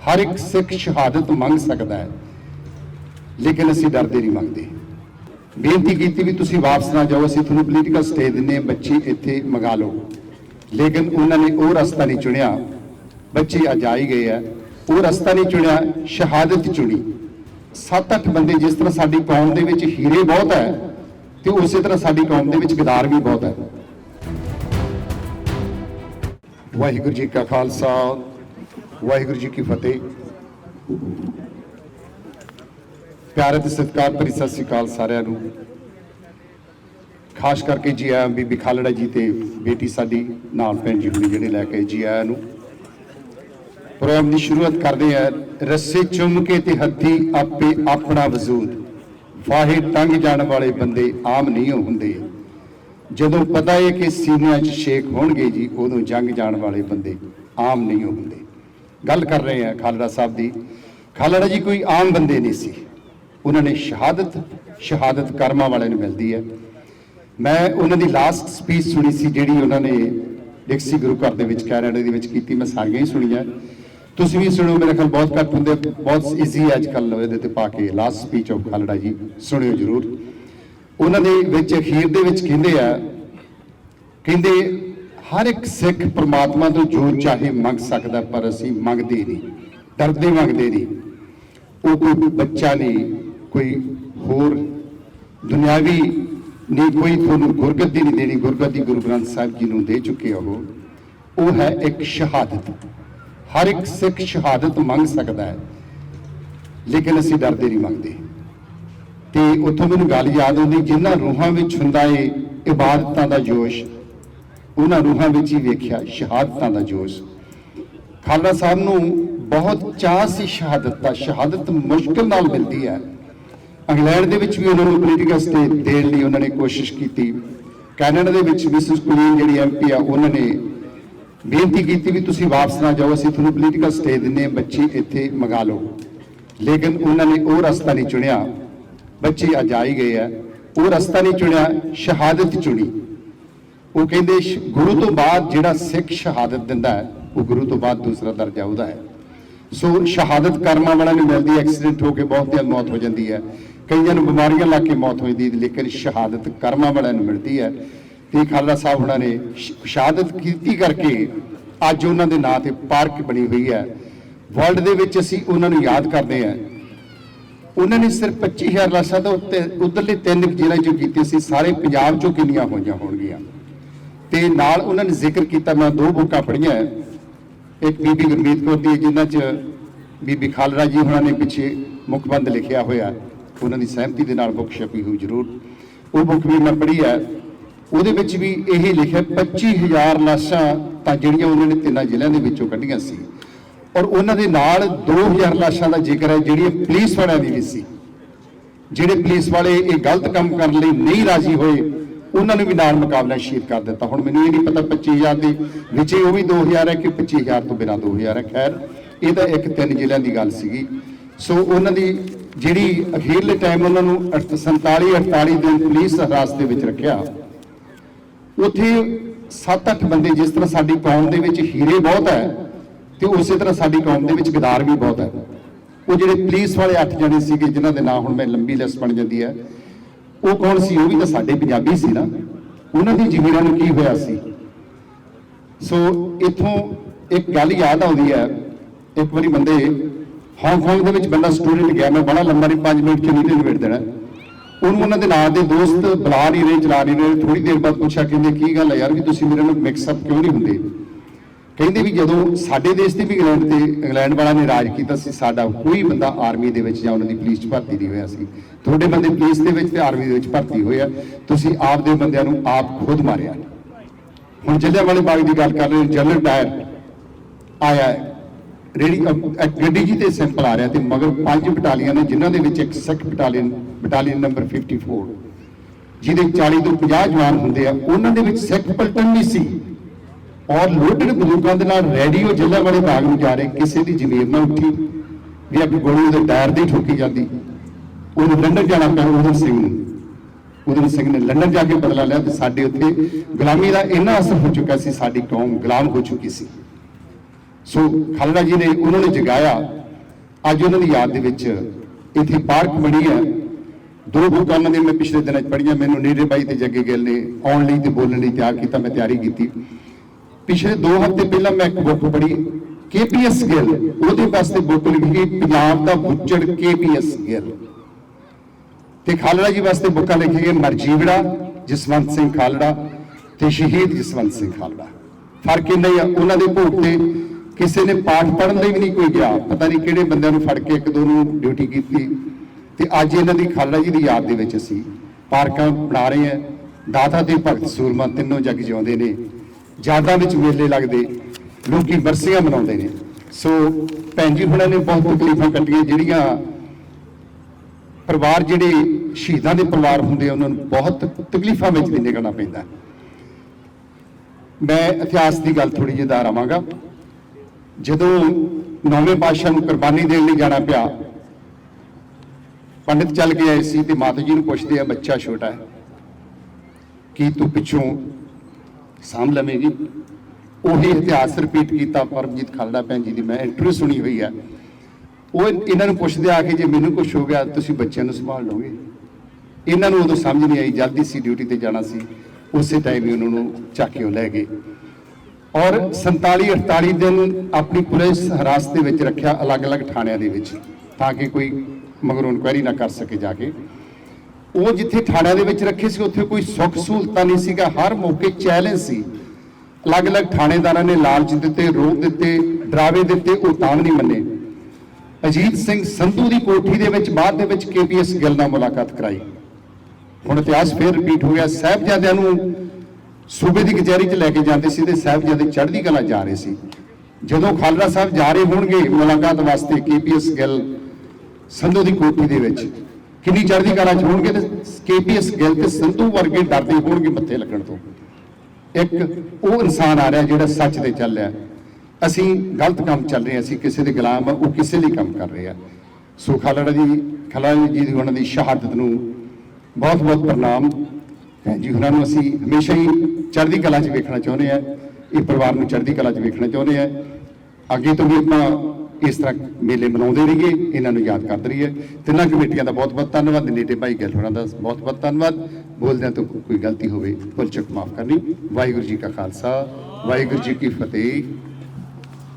हर एक सिख शहादत मंग सकता है, लेकिन असीं डरदे नहीं मंगते। बेनती की भी तुसीं वापस ना जाओ, असीं तुहानूं पोलीटिकल स्टे दिंदे, बच्चे इत्थे मंगा लो, लेकिन उन्होंने वो रस्ता नहीं चुनिया। बच्चे अज आ ही गए है, वो रस्ता नहीं चुनिया, शहादत चुनी। 7-8 बंदे जिस तरह साडी कौम दे विच हीरे बहुत है, तो उस तरह साडी कौम दे विच गदार भी बहुत है। वाहिगुरू जी का खालसा, वाहिगुरू जी की फतेह। प्यारे ते सत्कार भरी सत श्री अकाल सारिਆਂ ਨੂੰ। खास करके जी आया बीबी खालड़ा जी ते बेटी साडी नाल भैन जी हुणी जिहड़े लैके जी आया नूं। प्रोग्राम की शुरुआत करते हैं। रस्से चुम के ते हथी आपे अपना वजूद, फाहे टंग जाने वाले बंदे आम नहीं होंदे। जदों पता है कि सीनिया च शेख होणगे जी, उदों जंग जाने वाले बंदे आम नहीं होंदे। गल कर रहे हैं खालड़ा साहब की। खालड़ा जी कोई आम बंदे नहीं सी, उन्होंने शहादत कर्मा वाले नूं मिलदी है। मैं उन्होंने लास्ट स्पीच सुनी सी जिहड़ी उन्होंने डिक्सी गुरु घर दे विच कैनेडा दे विच कीती। मैं सारियां ही सुनिया, तुसीं भी सुणो। मेरे ख्याल बहुत घट होंदे, बहुत ईजी है अजकल इहदे ते पा के लास्ट स्पीच ऑफ खालड़ा जी सुनियो जरूर। उन्होंने विच अखीर दे विच कहंदे हर एक सिख परमात्मा तो जो चाहे मंग सकदा, पर असीं मंगदे नहीं, डरदे मंगदे नहीं। वो कोई बच्चा नहीं, कोई होर दुनियावी नहीं, कोई थोनू गुरगद्दी नहीं देनी। गुरगद्दी गुरु ग्रंथ साहिब जी नूं दे चुके हो। वो है एक शहादत। हर एक सिख शहादत मंग सकता है, लेकिन असीं डरदे नहीं मंगते। तो उत्थों मैनूं गल याद आउंदी, जिन्हां रूहां विच हुंदा है इबादतां दा जोश, उन्हां रूहां विच ही वेखिया शहादतां दा जोश। खालड़ा साहब नूं बहुत चाह सी शहादत दा। शहादत मुश्किल नाल मिलदी है। इंग्लैंड दे विच भी उन्होंने पोलीटिकल स्टे देण लई उन्होंने कोशिश की। कैनेडा दे विच मिसिस कुलीन जिहड़ी MP आ, उन्होंने बेनती की भी तुसीं वापस ना जाओ, असीं तुहानूं पोलीटिकल स्टे दिंदे, बच्चे इत्थे मंगा लो, लेकिन उन्होंने वो रस्ता नहीं चुनिया। बच्चे अज आ ही गए है, वो रस्ता नहीं चुनिया, शहादत चुनी। वो कहंदे गुरु तो बाद जिहड़ा सिख शहादत दिंदा है, वो गुरु तो बाद दूसरा दर्जा उहदा है। सो शहादत कर्मा वाला नहीं मिलती। एक्सीडेंट होकर बहुत मौत हो जाती है, कईयां नूं बीमारियां लग के मौत हो जाती है, लेकिन शहादत कर्मा वाले नूं मिलती है। तो खालड़ा साहब उन्होंने शहादत की करके अज उन्होंने नाम से पार्क बनी हुई है। वर्ल्ड दे विच असीं उन्होंने याद करते हैं। उन्होंने सिर्फ 25,000 लाशां तो उधरले 3 जिले चों कीती सी, सारे पंजाब चों किन्नियां होईयां होणगीਆਂ। ते नाल उन्होंने जिक्र किया, मैं 2 बुकां पढ़ियां, एक बीबी गुरमीत कौर दी जिन्हां च बीबी खालड़ा जी उन्होंने पिछे मुखबंद लिखिया होया, उन्होंने सहमति के नाल बुक छपी हुई जरूर। वो बुक भी मैं पढ़ी है। ਉਹਦੇ ਵਿੱਚ भी यही लिखा 25,000 लाशां ਤਾਂ ਜਿਹੜੀਆਂ उन्होंने 3 ਜ਼ਿਲ੍ਹਿਆਂ ਦੇ ਵਿੱਚੋਂ ਕੱਢੀਆਂ ਸੀ, और उन्होंने नाल 2,000 लाशां का जिक्र है ਜਿਹੜੀਆਂ पुलिस वालिਆਂ ਦੀ भी सी। ਜਿਹੜੇ पुलिस वाले ये गलत काम करने ਲਈ नहीं राजी होए, उन्होंने भी नाल मुकाबला शहीद कर दिता। हुण मैनूं ये नहीं पता 25,000 ਦੇ ਵਿੱਚ वो भी 2,000 है कि 25,000 तो बिना 2,000 है। खैर ये तो एक 3 ਜ਼ਿਲ੍ਹਿਆਂ ਦੀ ਗੱਲ ਸੀਗੀ। सो उन्होंने ਜਿਹੜੀ अखीरले टाइम उन्होंने 47-48 दिन पुलिस हिरासत ਦੇ ਵਿੱਚ ਰੱਖਿਆ। उत्थे 7-8 बंदे जिस तरह साडी कौम दे विच हीरे बहुत है, तो उस तरह साडी कौम दे विच गदार भी बहुत है। वो जिहड़े पुलिस वाले 8 जने सीगे, जिन्हां दे नाम हुण मैं लंबी लिस्ट बन जाती है, वो कौन सी? वो भी तो साडे पंजाबी सी ना। उन्हां दी ज़मीरां नूं की होया सी? सो इत्थों एक गल याद आउंदी है। एक बारी बंदे हांगकांग दे विच बंदा स्टूडेंट गया, मैं बड़ा लंबा नहीं 5 मिनट च नहीं निबेड़ देना। उन्होंने नाल दे दोस्त बुला नहीं रहे, चला नहीं रहे। थोड़ी देर बाद पूछा, कहते की गल है यार भी तुसीं मेरे नाल मिक्सअप क्यों नहीं होंदे? कहते भी जदों साडे देश ते भी इंग्लैंड वाला ने राज कीता सी, साडा कोई बंदा आर्मी दे विच जां उन्हां दी पुलिस च भर्ती नहीं होया सी। तुहाडे बंदे पुलिस दे विच ते आर्मी दे विच भर्ती होए आ, तुसीं आप दे बंदिआं नूं आप खुद मारिआ। हुण जलियांवाले बाग दी गल कर रहे, जनरल डायर आया है, रेडी गड्डी जी ते सैंपल आ रहा, तो मगर 5 बटालियन ने, जिन्हों के एक सिख बटालियन नंबर 54 जिहदे 40 तो 50 जवान होंगे, उन्होंने सिख पलटन नहीं सी। और लोडेड बंदूकों के नाल रेडियो जलियांवाले बाग में जा रहे, किसी की जमीर ना उठी भी अगर गोली उहदे टायर दी ठोकी जाती। उन्होंने लंडन जाना पिया उधम सिंह ने लंडन जाके बदला लिया। तो साडे उत्थे गुलामी का इन्ना असर हो चुका सी, साडी कौम गुलाम हो चुकी सी। ਸੋ ਖਾਲੜਾ ਜੀ ਨੇ ਉਹਨਾਂ ਨੂੰ ਜਗਾਇਆ। ਅੱਜ ਉਹਨਾਂ ਦੀ ਯਾਦ ਦੇ ਵਿੱਚ ਇੱਥੇ ਪਾਰਕ ਬਣੀ ਹੈ। ਦੋ ਬੁੱਕਾਂ ਉਹਨਾਂ ਦੀਆਂ ਮੈਂ ਪਿਛਲੇ ਦਿਨਾਂ 'ਚ ਪੜ੍ਹੀਆਂ। ਮੈਨੂੰ ਨੀਰੇ ਬਾਈ ਤੇ ਜੱਗੇ ਗਿੱਲ ਨੇ ਆਉਣ ਲਈ ਤੇ ਬੋਲਣ ਲਈ ਤਿਆਰ ਕੀਤਾ, ਮੈਂ ਤਿਆਰੀ ਕੀਤੀ। ਪਿਛਲੇ 2 ਹਫ਼ਤੇ ਪਹਿਲਾਂ ਮੈਂ ਇੱਕ ਬੁੱਕ ਪੜ੍ਹੀ, KPS ਗਿੱਲ, ਉਹਦੇ ਵਾਸਤੇ ਬੁੱਕ ਲਿਖੀ ਪੰਜਾਬ ਦਾ ਬੁੱਚੜ KPS ਗਿੱਲ, ਤੇ ਖਾਲੜਾ ਜੀ ਵਾਸਤੇ ਬੁੱਕਾਂ ਲਿਖੀ ਗਏ ਮਰਜੀਵੜਾ ਜਸਵੰਤ ਸਿੰਘ ਖਾਲੜਾ ਤੇ ਸ਼ਹੀਦ ਜਸਵੰਤ ਸਿੰਘ ਖਾਲੜਾ। ਫਰਕ ਇੰਨਾ ਹੀ ਆ, ਉਹਨਾਂ ਦੇ ਭੋਗ ਤੇ ਕਿਸੇ ਨੇ ਪਾਠ ਪੜ੍ਹਨ ਲਈ ਵੀ ਨਹੀਂ ਕੋਈ ਗਿਆ। ਪਤਾ ਨਹੀਂ ਕਿਹੜੇ ਬੰਦਿਆਂ ਨੂੰ ਫੜ ਕੇ ਇੱਕ ਦੋ ਨੂੰ ਡਿਊਟੀ ਕੀਤੀ। ਤੇ ਅੱਜ ਇਹਨਾਂ ਦੀ ਖਾਲੜਾ ਜੀ ਦੀ ਯਾਦ ਦੇ ਵਿੱਚ ਅਸੀਂ ਪਾਰਕਾਂ ਬਣਾ ਰਹੇ ਹਾਂ। ਦਾਤਾ ਤੇ ਭਗਤ ਸੂਰਮਾ ਤਿੰਨੋਂ ਜੱਗ ਜਿਉਂਦੇ ਨੇ, ਯਾਦਾਂ ਵਿੱਚ ਮੇਲੇ ਲੱਗਦੇ, ਲੋਕੀ ਬਰਸੀਆਂ ਮਨਾਉਂਦੇ ਨੇ। ਸੋ ਭੈਣ ਜੀ ਹੁਣਾਂ ਨੇ ਬਹੁਤ ਤਕਲੀਫਾਂ ਕੱਟੀਆਂ, ਜਿਹੜੀਆਂ ਪਰਿਵਾਰ ਜਿਹੜੇ ਸ਼ਹੀਦਾਂ ਦੇ ਪਰਿਵਾਰ ਹੁੰਦੇ ਆ ਉਹਨਾਂ ਨੂੰ ਬਹੁਤ ਤਕਲੀਫਾਂ ਵਿੱਚ ਵੀ ਨਿਕਲਣਾ ਪੈਂਦਾ। ਮੈਂ ਇਤਿਹਾਸ ਦੀ ਗੱਲ ਥੋੜੀ ਜਿਹੀ ਦਾਰ ਆਵਾਂਗਾ। ਜਦੋਂ 9ਵੇਂ ਪਾਤਸ਼ਾਹ ਨੂੰ ਕੁਰਬਾਨੀ ਦੇਣ ਲਈ ਜਾਣਾ ਪਿਆ, ਪੰਡਿਤ ਚੱਲ ਕੇ ਆਏ ਸੀ ਤੇ ਮਾਤਾ ਜੀ ਨੂੰ ਪੁੱਛਦੇ ਆ, ਬੱਚਾ ਛੋਟਾ ਹੈ, ਕੀ ਤੂੰ ਪਿੱਛੋਂ ਸਾਂਭ ਲਵੇਂਗੀ? ਉਹੀ ਇਤਿਹਾਸ ਰਿਪੀਟ ਕੀਤਾ ਪਰਮਜੀਤ ਖਾਲੜਾ ਭੈਣ ਜੀ ਦੀ ਮੈਂ ਇੰਟਰਵਿਊ ਸੁਣੀ ਹੋਈ ਹੈ। ਉਹ ਇਹਨਾਂ ਨੂੰ ਪੁੱਛਦੇ ਆ ਕਿ ਜੇ ਮੈਨੂੰ ਕੁਝ ਹੋ ਗਿਆ ਤੁਸੀਂ ਬੱਚਿਆਂ ਨੂੰ ਸੰਭਾਲ ਲਓਗੇ? ਇਹਨਾਂ ਨੂੰ ਉਦੋਂ ਸਮਝ ਨਹੀਂ ਆਈ, ਜਲਦੀ ਸੀ, ਡਿਊਟੀ ਤੇ ਜਾਣਾ ਸੀ, ਉਸੇ ਟਾਈਮ ਹੀ ਉਹਨਾਂ ਨੂੰ ਚੱਕ ਕੇ ਉਹ ਲੈ ਗਏ। ਔਰ 47-48 ਦਿਨ ਆਪਣੀ ਪੁਲਿਸ ਹਿਰਾਸਤ ਦੇ ਵਿੱਚ ਰੱਖਿਆ, ਅਲੱਗ-ਅਲੱਗ ਥਾਣਿਆਂ ਦੇ ਵਿੱਚ, ਤਾਂ ਕਿ ਕੋਈ ਮਗਰੋਂ ਇਨਕੁਆਇਰੀ ਨਾ ਕਰ ਸਕੇ ਜਾ ਕੇ। ਉਹ ਜਿੱਥੇ ਥਾਣਿਆਂ ਦੇ ਵਿੱਚ ਰੱਖੇ ਸੀ ਉੱਥੇ ਕੋਈ ਸੁੱਖ ਸਹੂਲਤਾਂ ਨਹੀਂ ਸੀਗਾ, ਹਰ ਮੌਕੇ ਚੈਲੰਜ ਸੀ। ਅਲੱਗ-ਅਲੱਗ ਥਾਣੇਦਾਰਾਂ ਨੇ ਲਾਲਚ ਦਿੱਤੇ, ਰੋਕ ਦਿੱਤੇ, ਡਰਾਵੇ ਦਿੱਤੇ, ਉਹ ਤਾਂ ਵੀ ਨਹੀਂ ਮੰਨੇ। ਅਜੀਤ ਸਿੰਘ ਸੰਧੂ ਦੀ ਕੋਠੀ ਦੇ ਵਿੱਚ ਬਾਅਦ ਦੇ ਵਿੱਚ KPS ਗਿੱਲ ਨਾਲ ਮੁਲਾਕਾਤ ਕਰਾਈ। ਹੁਣ ਇਤਿਹਾਸ ਫੇਰ ਰਿਪੀਟ ਹੋ ਗਿਆ। ਸਾਹਿਬਜ਼ਾਦਿਆਂ ਨੂੰ ਸੂਬੇ ਦੀ ਕਚਹਿਰੀ 'ਚ ਲੈ ਕੇ ਜਾਂਦੇ ਸੀ ਤੇ ਸਾਹਿਬਜ਼ਾਦੇ ਚੜ੍ਹਦੀ ਕਲਾ ਜਾ ਰਹੇ ਸੀ। ਜਦੋਂ ਖਾਲੜਾ ਸਾਹਿਬ ਜਾ ਰਹੇ ਹੋਣਗੇ ਮੁਲਾਕਾਤ ਵਾਸਤੇ KPS ਗਿੱਲ ਸੰਧੂ ਦੀ ਕੋਠੀ ਦੇ ਵਿੱਚ, ਕਿੰਨੀ ਚੜ੍ਹਦੀ ਕਲਾ 'ਚ ਹੋਣਗੇ ਤੇ KPS ਗਿੱਲ ਤੇ ਸੰਧੂ ਵਰਗੇ ਡਰਦੇ ਹੋਣਗੇ ਮੱਥੇ ਲੱਗਣ ਤੋਂ। ਇੱਕ ਉਹ ਇਨਸਾਨ ਆ ਰਿਹਾ ਜਿਹੜਾ ਸੱਚ ਤੇ ਚੱਲ ਰਿਹਾ। ਅਸੀਂ ਗਲਤ ਕੰਮ ਚੱਲ ਰਹੇ ਹਾਂ, ਅਸੀਂ ਕਿਸੇ ਦੇ ਗੁਲਾਮ ਆ, ਉਹ ਕਿਸੇ ਲਈ ਕੰਮ ਕਰ ਰਹੇ ਆ। ਸੋ ਖਾਲੜਾ ਜੀ ਦੀ ਉਹਨਾਂ ਦੀ ਸ਼ਹਾਦਤ ਨੂੰ ਬਹੁਤ ਬਹੁਤ ਪ੍ਰਣਾਮ। ਭੈਣ ਜੀ ਉਹਨਾਂ ਨੂੰ ਅਸੀਂ ਹਮੇਸ਼ਾ ਹੀ ਚੜ੍ਹਦੀ ਕਲਾ 'ਚ ਵੇਖਣਾ ਚਾਹੁੰਦੇ ਆ, ਇਹ ਪਰਿਵਾਰ ਨੂੰ ਚੜ੍ਹਦੀ ਕਲਾ 'ਚ ਵੇਖਣਾ ਚਾਹੁੰਦੇ ਆ। ਅੱਗੇ ਤੋਂ ਵੀ ਆਪਾਂ ਇਸ ਤਰ੍ਹਾਂ ਮੇਲੇ ਮਨਾਉਂਦੇ ਰਹੀਏ, ਇਹਨਾਂ ਨੂੰ ਯਾਦ ਕਰਦੇ ਰਹੀਏ। ਤਿੰਨਾਂ ਕਮੇਟੀਆਂ ਦਾ ਬਹੁਤ ਬਹੁਤ ਧੰਨਵਾਦ। ਨੇਟੇ ਭਾਈ ਗਿੱਲ ਹੋਰਾਂ ਦਾ ਬਹੁਤ ਬਹੁਤ ਧੰਨਵਾਦ। ਬੋਲਦਿਆਂ ਤੋਂ ਕੋਈ ਗਲਤੀ ਹੋਵੇ ਭੁੱਲ ਚੁੱਕ ਮਾਫ ਕਰਨੀ। ਵਾਹਿਗੁਰੂ ਜੀ ਕਾ ਖਾਲਸਾ, ਵਾਹਿਗੁਰੂ ਜੀ ਕੀ ਫਤਿਹ।